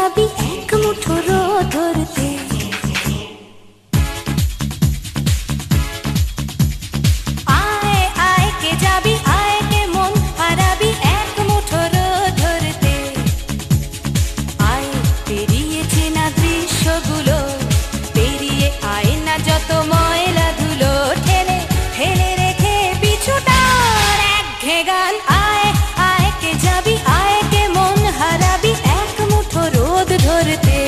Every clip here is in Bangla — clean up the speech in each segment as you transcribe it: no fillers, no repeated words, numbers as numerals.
যাবি এক মুঠো রোদ ধরতে? আয় আয় কে যাবি, আয় কে মন হারাবি এক মুঠো রোদ ধরতে? আয় পেরিয়ে চেনা দৃশ্যগুলো, পেরিয়ে আয় না যত ময়লা ধুলো, ঠেলে ঠেলে রেখে পিছুটার একঘেয়ে গান। আয় আয় কে যাবি, আয় কে মন হারাবি এক মুঠো রোদ ধরতে?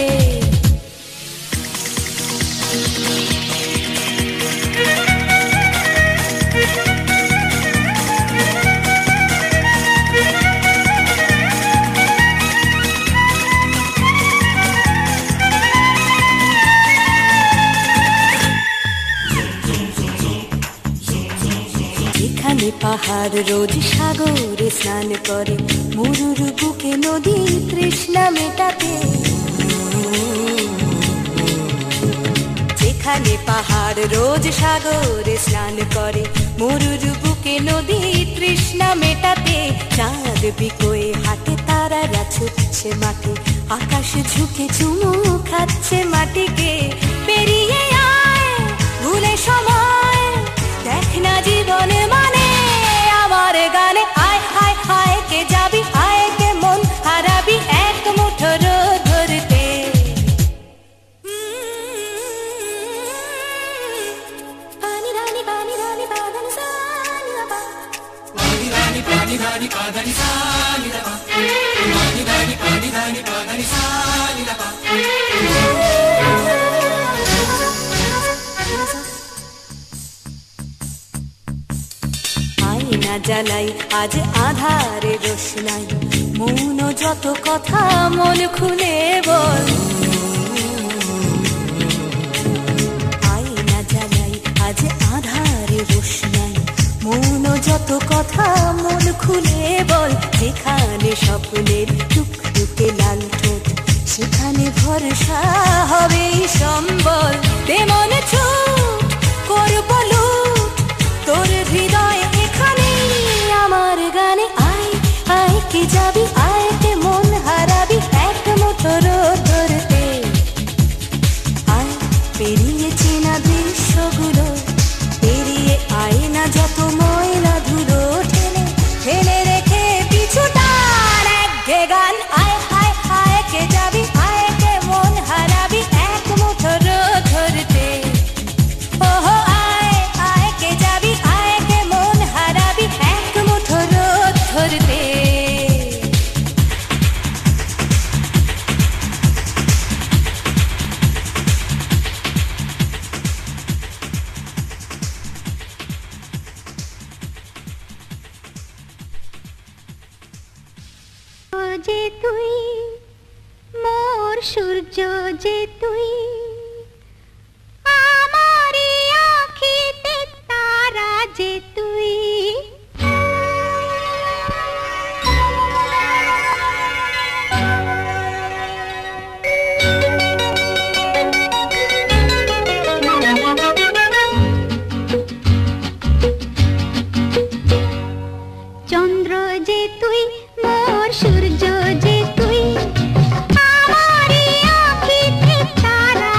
যেখানে পাহাড় রোজ সাগরে স্নান করে, মরুর বুকে নদী তৃষ্ণা মেটাতে। যেখানে পাহাড় রোজ সাগরে স্নান করে, মরুর বুকে নদী তৃষ্ণা মেটাতে। চাঁদ বিকোয়ে হাটে, তারারা ছুটছে মাঠে, আকাশ ঝুঁকে চুমু খাচ্ছে মাটিকে। পেরিয়ে আয় ভুলে সময়, দেখ না জীবন মানে আমার গানে। আয় আয় আয় কে যাবি, আয় কে মন হারাবি এক মুঠো রোদ ধরতে? পানি রানি পানি রানি পানি সানি রা পা, পানি রানি পানি রানি পানি সানি রা পা, পানি রানি পানি রানি পানি সানি রা পা। আয়না জ্বালাই আজ আধারে রোশনাই, মৌন যত কথা মন খুলে বল। আয়না জ্বালাই আজ আধারে রোশনাই, মৌন যত কথা মন খুলে বল। যেখানে স্বপ্নের টুকটুকে লাল ঠোঁট, সেখানে ভরসা হবে সম্বল। তেমন ছুট করব লুট তোর হৃদয় এখানে আমার গানে। আয় আয় কে যাবি, আয় কে মন হারাবি এক মুঠো রোদ ধরতে? আয় পেরিয়ে চেনা দৃশ্যগুলো, পেরিয়ে আয় না যত ময়লা ধুলো, ঠেলে ঠেলে রেখে পিছুটার একঘেয়ে গান। আয় আয় আয় কে যাবি, আয় কে মন হারাবি এক মুঠো রোদ ধরতে? ওহো আয় আয় কে যাবি, আয় কে মন হারাবি এক মুঠো রোদ ধরতে? যে তুই মোর সূর্য, যে তুই আমারি আঁখিতে তারা, যে তুই চন্দ্র, যে তুই মোর সূর্য, যে তুই আমারি আঁখিতে তারা,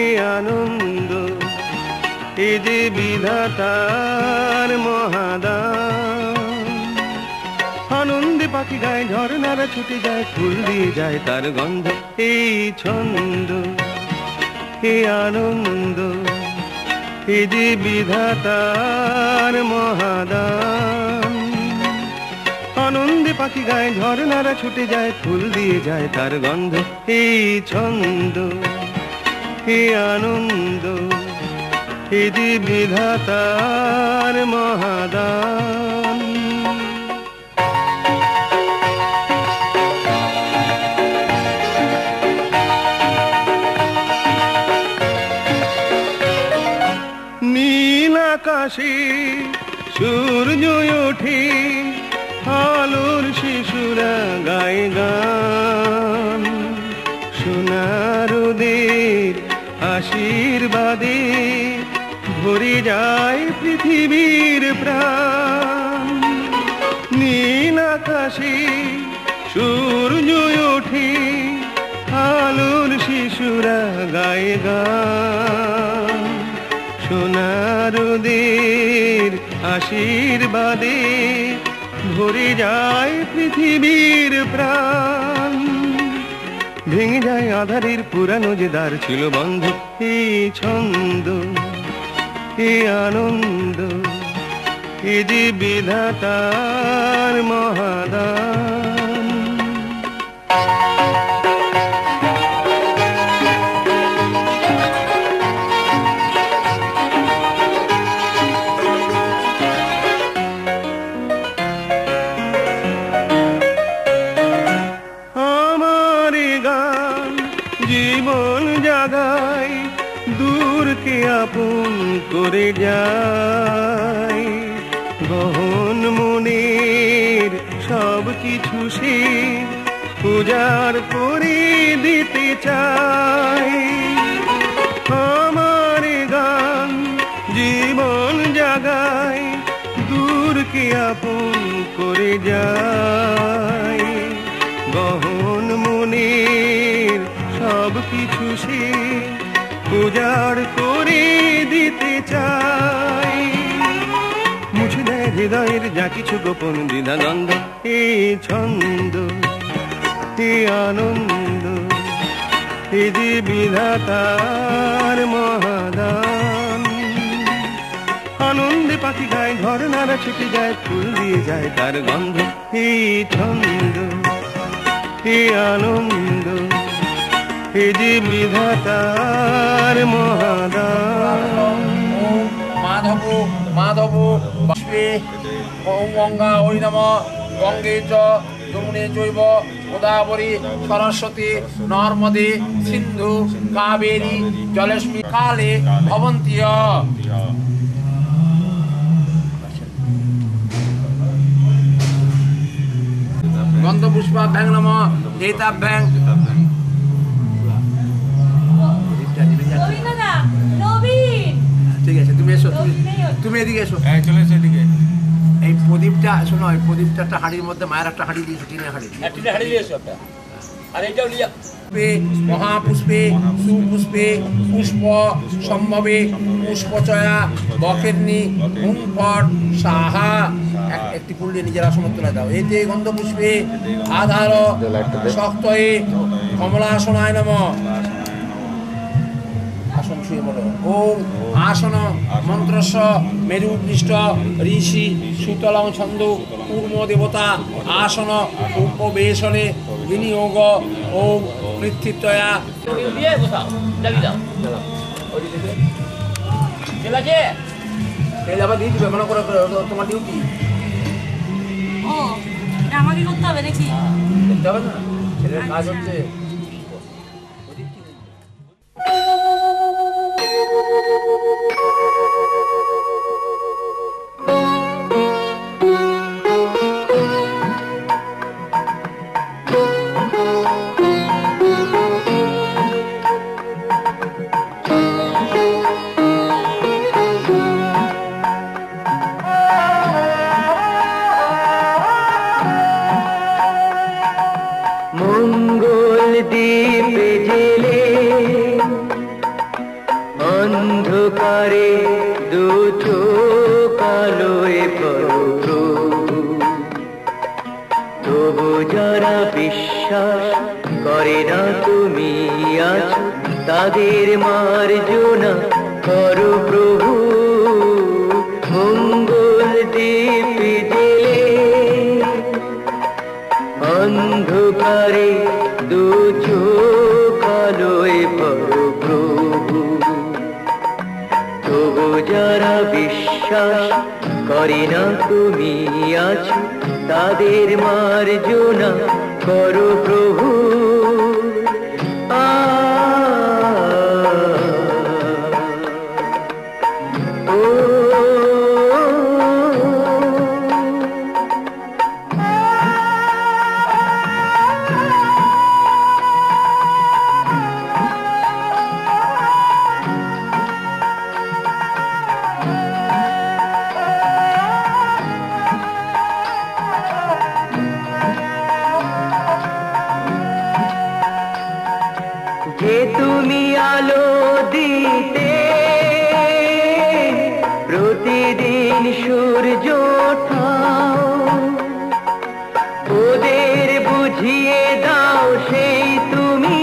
এ আনন্দ, এ যে বিধাতার মহাদান। আনন্দে পাখি গায়, ঝর্ণারা ছুটে যায়, ফুল দিয়ে যায় তার গন্ধ। এই ছন্দ, এ আনন্দ, এ যে বিধাতার মহাদান। আনন্দে পাখি গায়, ঝর্ণারা ছুটে যায়, ফুল দিয়ে যায় তার গন্ধ। এই ছন্দ, এ আনন্দ, এ যে বিধাতার মহাদান। নীল আকাশে সূর্য ওঠে, আলোর শিশুরা গায়ে গান। সোনার রোদের আশীর্বাদে ভরে যায় পৃথিবীর প্রাণ। নীল আকাশে সূর্য ওঠে, আলোর শিশুরা গায়ে গান। সোনার রোদের আশীর্বাদে ভরে যায় পৃথিবীর প্রাণ। ভেঙে যায় আধারের পুরানো যে দ্বার ছিল বন্ধ। এই ছন্দ, এ আনন্দ, এ যে বিধাতার মহাদান। জীবন জাগায়, দূরকে আপন করে যায়। গহন মনের সব কিছু সে উজাড় করে দিতে চায়। আমার গান জীবন জাগায়, দূরকে আপন করে যায়। গহন মনের সব কিছু সে উজাড় করে দিতে চায়। মুছে দেয় হৃদয়ের যা কিছু গোপন দ্বিধাদ্বন্দ্ব। এই ছন্দ, এ আনন্দ, এ যে বিধাতার মহাদান। আনন্দে পাখি গায়, ঝর্ণারা ছুটে যায়, ফুল দিয়ে যায় তার গন্ধ। এই ছন্দ, এ আনন্দ, এ যে বিধাতার মহাদান। মাধব মাধব বাষ্পে ওম গঙ্গা ওই নম গঙ্গে চ যমুনে চৈব গোদাবরী সরস্বতী নর্মদে সিন্ধু কাবেরী জলেস্মি কালে ভবন্তীয়। গন্ধপুষ্পাভ্যাং নম জেতাভ্যাং। ঠিক আছে, তুমি এসো, তুমি এদিকে এসো, চলে এসো এদিকে। এই প্রদীপটা শোনো, এই প্রদীপটা একটা হাঁড়ির মধ্যে, মায়ের একটা হাঁড়ি দিয়েছো, টিনের হাঁড়ি, হাঁড়ি নিয়ে এসো একটা। আর এইটাও নিয়ে মহাপুষ্পে সুপুষ্পে পুষ্প সম্ভবে পুষ্পচয়া বকেরনি হুমফট সাহা। একটি ফুল দিয়ে নিজের আসন তোলায় দাও। এতে গন্ধপুষ্পে আধার শক্তয়ে কমলাসনায় নম। আসন ছুঁয়ে বলো ওম আসন মন্ত্রস্য মেরুদৃষ্ট ঋষি সুতলং ছন্দু কূর্ম দেবতা আসন উপবেশনে বিনিয়োগ ওম পৃথিবীতয়া। আবার দিয়ে দিবে মনে করে, তোমার ডিউটি। ও আমাকে করতে হবে নাকি? করতে হবে না, ছেলের কাজ হচ্ছে। অন্ধকারে দু চোখ আলোয় প্রভু, তবু যারা বিশ্বাস করে না তুমি আছো, তাদের মার্জনা করো প্রভু। মঙ্গল দ্বীপ জেলে অন্ধকারে দু চোখ আলোয় প্রভু, তবু যারা বিশ্বাস করে না তুমি আছো, তাদের মার্জনা করো প্রভু। যে তুমি আলো দিতে প্রতিদিন সূর্য ওঠাও, ওদের বুঝিয়ে দাও সেই তুমি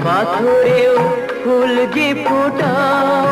পাথরেও ফুল যে ফোটাও।